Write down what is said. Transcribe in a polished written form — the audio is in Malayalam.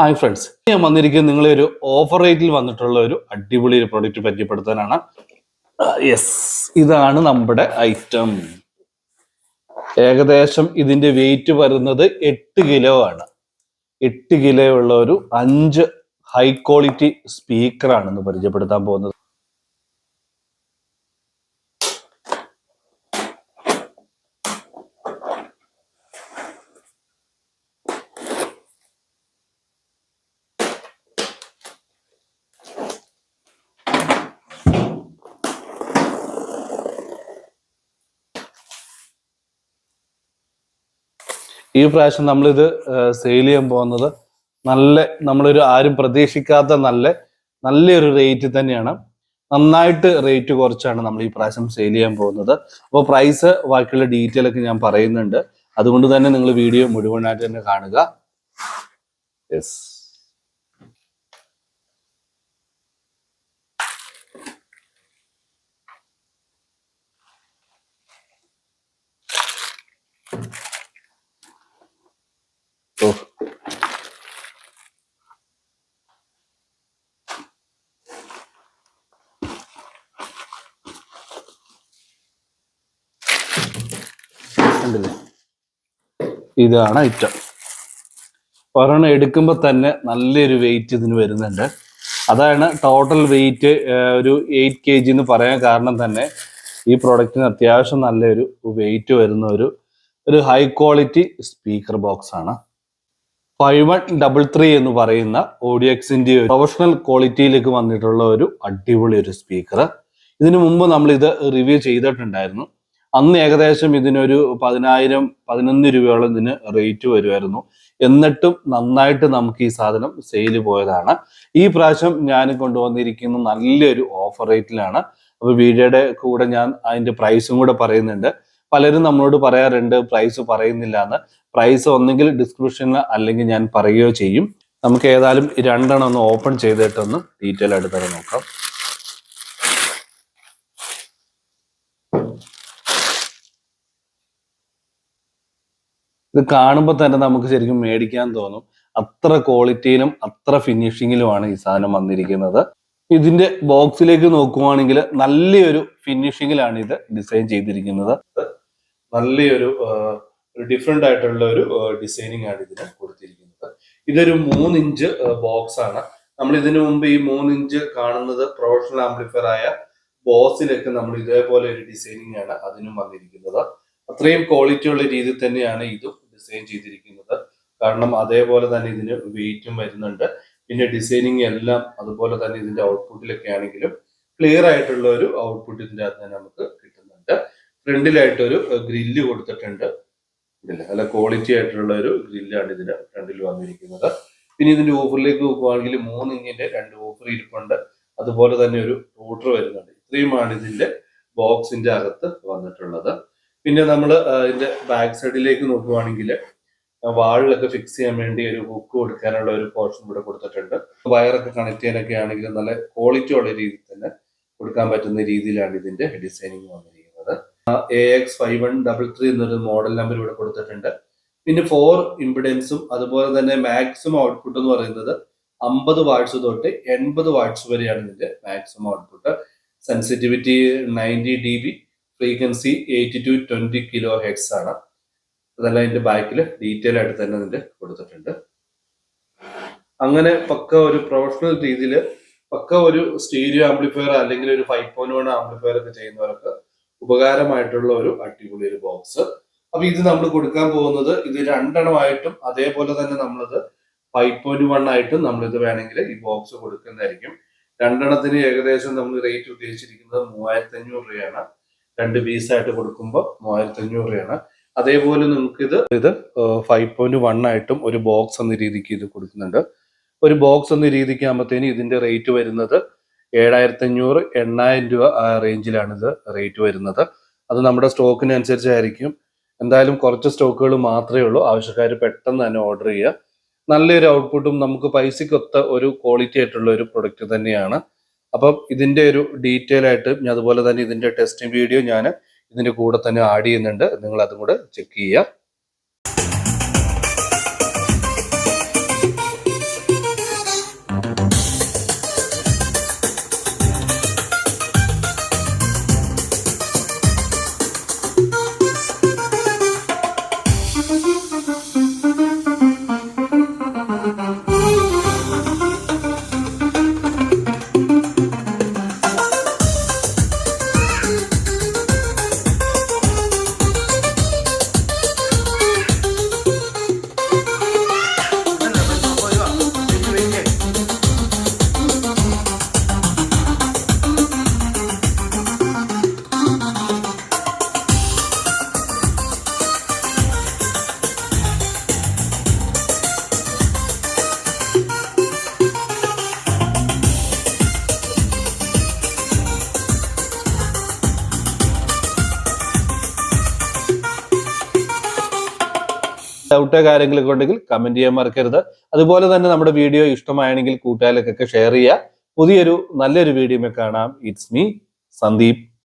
ഹായ് ഫ്രണ്ട്സ്, ഞാൻ വന്നിരിക്കുന്നത് നിങ്ങളെ ഒരു ഓഫർ റേറ്റിൽ വന്നിട്ടുള്ള ഒരു അടിപൊളി ഒരു പ്രൊഡക്റ്റ് പരിചയപ്പെടുത്താനാണ്. യെസ്, ഇതാണ് നമ്മുടെ ഐറ്റം. ഏകദേശം ഇതിന്റെ വെയിറ്റ് വരുന്നത് 8 കിലോ ആണ്. 8 കിലോ ഉള്ള ഒരു 5 ഹൈ ക്വാളിറ്റി സ്പീക്കറാണ് ഇന്ന് പരിചയപ്പെടുത്താൻ പോകുന്നത്. ഈ പ്രാവശ്യം നമ്മളിത് സെയിൽ ചെയ്യാൻ പോകുന്നത് നമ്മളൊരു ആരും പ്രതീക്ഷിക്കാത്ത നല്ലൊരു റേറ്റ് തന്നെയാണ്. നന്നായിട്ട് റേറ്റ് കുറച്ചാണ് നമ്മൾ ഈ പ്രാവശ്യം സെയിൽ ചെയ്യാൻ പോകുന്നത്. അപ്പോൾ പ്രൈസ് ബാക്കിയുള്ള ഡീറ്റെയിൽ ഒക്കെ ഞാൻ പറയുന്നുണ്ട്. അതുകൊണ്ട് തന്നെ നിങ്ങൾ വീഡിയോ മുഴുവനായിട്ട് തന്നെ കാണുക. യെസ്, ഇതാണ് ഐറ്റം. ഒരെണ്ണം എടുക്കുമ്പോൾ തന്നെ നല്ലൊരു വെയിറ്റ് ഇതിന് വരുന്നുണ്ട്. അതാണ് ടോട്ടൽ വെയിറ്റ് ഒരു 8 kg എന്ന് പറയാൻ കാരണം തന്നെ ഈ പ്രൊഡക്റ്റിന് അത്യാവശ്യം നല്ലൊരു വെയിറ്റ് വരുന്ന ഒരു ഹൈ ക്വാളിറ്റി സ്പീക്കർ ബോക്സ് ആണ്. 5133 എന്ന് പറയുന്ന ഓഡിയോക്സിന്റെ പ്രൊഫഷണൽ ക്വാളിറ്റിയിലേക്ക് വന്നിട്ടുള്ള ഒരു അടിപൊളി ഒരു സ്പീക്കർ. ഇതിനു മുമ്പ് നമ്മൾ ഇത് റിവ്യൂ ചെയ്തിട്ടുണ്ടായിരുന്നു. അന്ന് ഏകദേശം ഇതിനൊരു 10,000-11 രൂപയോളം ഇതിന് റേറ്റ് വരുമായിരുന്നു. എന്നിട്ടും നന്നായിട്ട് നമുക്ക് ഈ സാധനം സെയിൽ പോയതാണ്. ഈ പ്രാവശ്യം ഞാൻ കൊണ്ടുവന്നിരിക്കുന്ന നല്ലൊരു ഓഫർ റേറ്റിലാണ്. അപ്പോൾ വീഡിയോയുടെ കൂടെ ഞാൻ അതിന്റെ പ്രൈസും കൂടെ പറയുന്നുണ്ട്. പലരും നമ്മളോട് പറയാറുണ്ട് പ്രൈസ് പറയുന്നില്ല എന്ന്. പ്രൈസ് ഒന്നെങ്കിൽ ഡിസ്ക്രിപ്ഷനിൽ അല്ലെങ്കിൽ ഞാൻ പറയുകയോ ചെയ്യും. നമുക്ക് ഏതായാലും രണ്ടെണ്ണം ഒന്ന് ഓപ്പൺ ചെയ്തിട്ടൊന്ന് ഡീറ്റെയിൽ ആയിട്ട് തന്നെ നോക്കാം. ഇത് കാണുമ്പോൾ തന്നെ നമുക്ക് ശരിക്കും മേടിക്കാൻ തോന്നും. അത്ര ക്വാളിറ്റിയിലും അത്ര ഫിനിഷിങ്ങിലുമാണ് ഈ സാധനം വന്നിരിക്കുന്നത്. ഇതിന്റെ ബോക്സിലേക്ക് നോക്കുവാണെങ്കിൽ നല്ലൊരു ഫിനിഷിങ്ങിലാണ് ഇത് ഡിസൈൻ ചെയ്തിരിക്കുന്നത്. നല്ലൊരു ഡിഫറെന്റ് ആയിട്ടുള്ള ഒരു ഡിസൈനിങ് ആണ് ഇതിന് കൊടുത്തിരിക്കുന്നത്. ഇതൊരു 3 ഇഞ്ച് ബോക്സ് ആണ്. നമ്മൾ ഇതിനു മുമ്പ് ഈ 3 ഇഞ്ച് കാണുന്നത് പ്രൊഫഷണൽ ആംപ്ലിഫയർ ആയ ബോസിലൊക്കെ നമ്മൾ ഇതേപോലെ ഒരു ഡിസൈനിങ് ആണ് അതിനും വന്നിരിക്കുന്നത്. അത്രയും ക്വാളിറ്റി ഉള്ള രീതിയിൽ തന്നെയാണ് ഇതും ഡിസൈൻ ചെയ്തിരിക്കുന്നത്. കാരണം അതേപോലെ തന്നെ ഇതിന് വെയിറ്റും വരുന്നുണ്ട്. പിന്നെ ഡിസൈനിങ് എല്ലാം അതുപോലെ തന്നെ ഇതിന്റെ ഔട്ട്പുട്ടിലൊക്കെ ആണെങ്കിലും ക്ലിയർ ആയിട്ടുള്ള ഒരു ഔട്ട്പുട്ട് ഇതിന്റെ അകത്ത് തന്നെ നമുക്ക് കിട്ടുന്നുണ്ട്. ഫ്രണ്ടിലായിട്ടൊരു ഗ്രില്ല് കൊടുത്തിട്ടുണ്ട്. നല്ല ക്വാളിറ്റി ആയിട്ടുള്ള ഒരു ഗ്രില്ലാണ് ഇതിന് ഫ്രണ്ടിൽ വന്നിരിക്കുന്നത്. പിന്നെ ഇതിന്റെ ഓഫറിലേക്ക് നോക്കുവാണെങ്കിൽ 3 ഇഞ്ചിന്റെ 2 ഓഫർ ഇരിപ്പുണ്ട്. അതുപോലെ തന്നെ ഒരു റൂട്ടർ വരുന്നുണ്ട്. ഇത്രയുമാണ് ഇതിന്റെ ബോക്സിന്റെ അകത്ത് വന്നിട്ടുള്ളത്. പിന്നെ നമ്മൾ ഇതിന്റെ ബാക്ക് സൈഡിലേക്ക് നോക്കുവാണെങ്കിൽ വാളിലൊക്കെ ഫിക്സ് ചെയ്യാൻ വേണ്ടി ഒരു ഹുക്ക് കൊടുക്കാനുള്ള ഒരു പോർഷൻ ഇവിടെ കൊടുത്തിട്ടുണ്ട്. വയറൊക്കെ കണക്ട് ചെയ്യാനൊക്കെ ആണെങ്കിൽ നല്ല ക്വാളിറ്റി ഉള്ള രീതിയിൽ തന്നെ കൊടുക്കാൻ പറ്റുന്ന രീതിയിലാണ് ഇതിന്റെ ഡിസൈനിങ് വന്നിരിക്കുന്നത്. AX5133 എന്നൊരു മോഡൽ നമ്പർ ഇവിടെ കൊടുത്തിട്ടുണ്ട്. പിന്നെ 4 ഇമ്പിഡൻസും അതുപോലെ തന്നെ മാക്സിമം ഔട്ട്പുട്ട് എന്ന് പറയുന്നത് 50 വാട്ട്സ് തൊട്ട് 80 വാട്ട്സ് വരെയാണ് ഇതിന്റെ maximum output. Sensitivity 90 dB, frequency 80-20 kilo hertz ആണ്. അതെല്ലാം ഇതിന്റെ ബാക്കിൽ ഡീറ്റെയിൽ ആയിട്ട് തന്നെ ഇതിന്റെ കൊടുത്തിട്ടുണ്ട്. അങ്ങനെ പക്ക ഒരു പ്രൊഫഷണൽ രീതിയിൽ പക്ക ഒരു സ്റ്റീരിയോ ആംപ്ലിഫയർ അല്ലെങ്കിൽ ഒരു 5.1 ആംപ്ലിഫയർ ഒക്കെ ചെയ്യുന്നവർക്ക് ഉപകാരമായിട്ടുള്ള ഒരു അടിപൊളി ഒരു ബോക്സ്. അപ്പൊ ഇത് നമ്മൾ കൊടുക്കാൻ പോകുന്നത് ഇത് 2 എണ്ണമായിട്ടും അതേപോലെ തന്നെ നമ്മളത് 5.1 ആയിട്ടും നമ്മളിത് വേണമെങ്കിൽ ഈ ബോക്സ് കൊടുക്കുന്നതായിരിക്കും. 2 എണ്ണത്തിന് ഏകദേശം നമ്മൾ റേറ്റ് ഉദ്ദേശിച്ചിരിക്കുന്നത് 3500 രൂപയാണ്. 2 പീസായിട്ട് കൊടുക്കുമ്പോൾ 3500 രൂപയാണ്. അതേപോലെ നിങ്ങൾക്ക് ഇത് 5.1 ആയിട്ടും ഒരു ബോക്സ് എന്ന രീതിക്ക് ഇത് കൊടുക്കുന്നുണ്ട്. ഒരു ബോക്സ് എന്ന രീതിക്ക് ആകുമ്പോഴത്തേന് ഇതിന്റെ റേറ്റ് വരുന്നത് 7500-8000 രൂപ റേഞ്ചിലാണ് ഇത് റേറ്റ് വരുന്നത്. അത് നമ്മുടെ സ്റ്റോക്കിനനുസരിച്ചായിരിക്കും. എന്തായാലും കുറച്ച് സ്റ്റോക്കുകൾ മാത്രമേ ഉള്ളൂ. ആവശ്യക്കാർ പെട്ടെന്ന് തന്നെ ഓർഡർ ചെയ്യുക. നല്ലൊരു ഔട്ട്പുട്ടും നമുക്ക് പൈസക്കൊത്ത ഒരു ക്വാളിറ്റി ആയിട്ടുള്ള ഒരു പ്രൊഡക്റ്റ് തന്നെയാണ്. അപ്പം ഇതിന്റെ ഒരു ഡീറ്റെയിൽ ആയിട്ട് അതുപോലെ തന്നെ ഇതിന്റെ ടെസ്റ്റിംഗ് വീഡിയോ ഞാൻ ഇതിന്റെ കൂടെ തന്നെ ആഡ് ചെയ്യുന്നുണ്ട്. നിങ്ങൾ അതും കൂടെ ചെക്ക് ചെയ്യുക. ഡൗട്ടോ കാര്യങ്ങളൊക്കെ ഉണ്ടെങ്കിൽ കമന്റ് ചെയ്യാൻ മറക്കരുത്. അതുപോലെ തന്നെ നമ്മുടെ വീഡിയോ ഇഷ്ടമായെങ്കിൽ കൂട്ടുകാർക്കൊക്കെ ഷെയർ ചെയ്യുക. പുതിയൊരു നല്ലൊരു വീഡിയോ കാണാം. It's me Sandeep.